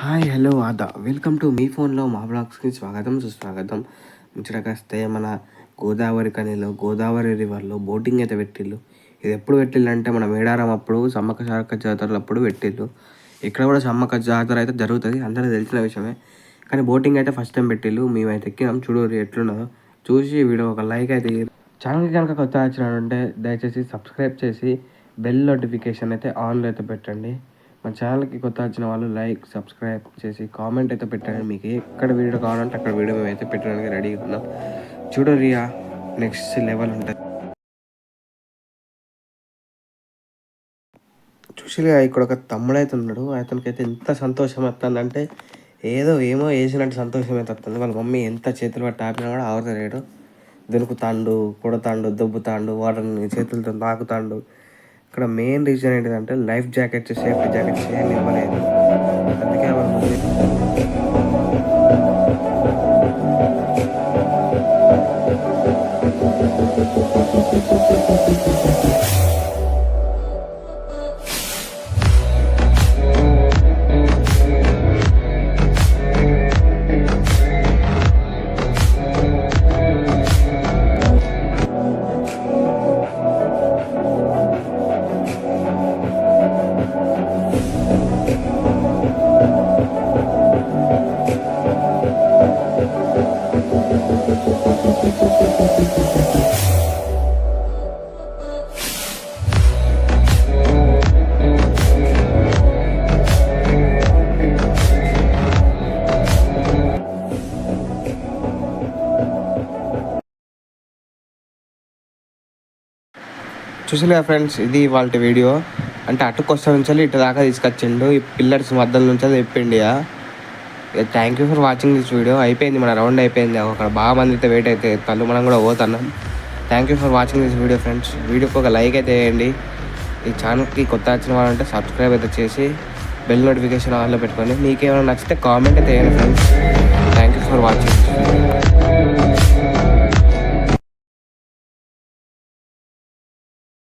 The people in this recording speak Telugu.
Hi hello welcome to me ఫోన్లో మా బ్లాగ్స్కి స్వాగతం సుస్వాగతం. ముచ్చటకొస్తే మన గోదావరి కనిలో గోదావరి రివర్లో బోటింగ్ అయితే పెట్టిళ్ళు. ఇది ఎప్పుడు పెట్టిళ్ళంటే మన మేడారం అప్పుడు సమ్మక్క సారక్క జాతరలప్పుడు పెట్టిళ్ళు. ఇక్కడ కూడా సమ్మక్క జాతర అయితే జరుగుతుంది, అందరికీ తెలిసిన విషయమే. కానీ బోటింగ్ అయితే ఫస్ట్ టైం పెట్టిళ్ళు. మేమైతే ఎక్కినాం, చూడరు ఎట్లున్నదో. చూసి వీడియో ఒక లైక్ అయితే ఛానల్కి కనుక కొత్త వచ్చినాడంటే దయచేసి సబ్స్క్రైబ్ చేసి బెల్ నోటిఫికేషన్ అయితే ఆన్లో అయితే పెట్టండి. మన ఛానల్కి కొత్త వచ్చిన వాళ్ళు లైక్ సబ్స్క్రైబ్ చేసి కామెంట్ అయితే పెట్టండి. మీకు ఎక్కడ వీడియో కావాలంటే అక్కడ వీడియో మేమైతే పెట్టడానికి రెడీగా ఉన్నాం. చూడరియా నెక్స్ట్ లెవెల్ ఉంటుంది. చూసిగా ఇక్కడ ఒక తమ్ముడు అయితే ఉన్నాడు. అతనికైతే ఎంత సంతోషం వస్తుందంటే ఏమో వేసినట్టు సంతోషం అయితే వస్తుంది. వాళ్ళ మమ్మీ ఎంత చేతులు పట్టి ఆపినా కూడా ఆవుతలేడు. దొరుకుతాండు, కొడతాండు, దొబ్బుతాండు, వాటిని చేతులతో తాకుతాండు. ఇక్కడ మెయిన్ రీజన్ ఏంటిదంటే లైఫ్ జాకెట్స్, సేఫ్టీ జాకెట్స్ ఏమి ఇవ్వలేదు. అందుకే వాళ్ళ మమ్మీ చూసినా ఫ్రెండ్స్, ఇది వాళ్ళ వీడియో. అంటే అటుకొస్తా నుంచి ఇటు దాకా తీసుకొచ్చిండు. ఈ పిల్లర్స్ మధ్యలో నుంచి అది చెప్పిండి. Thank you for watching this video. అయిపోయింది, మన రౌండ్ అయిపోయింది. అక్కడ బాగా మంది అయితే వెయిట్ అయితే తల్లు మనం కూడా పోతున్నాం. Thank you for watching this video friends. వీడియోకి ఒక లైక్ అయితే వేయండి. ఈ ఛానల్కి కొత్త వచ్చిన వాళ్ళంటే సబ్స్క్రైబ్ అయితే చేసి బెల్ నోటిఫికేషన్ ఆన్లో పెట్టుకొని మీకు ఏమైనా నచ్చితే కామెంట్ అయితే వేయండి friends. Thank you for watching.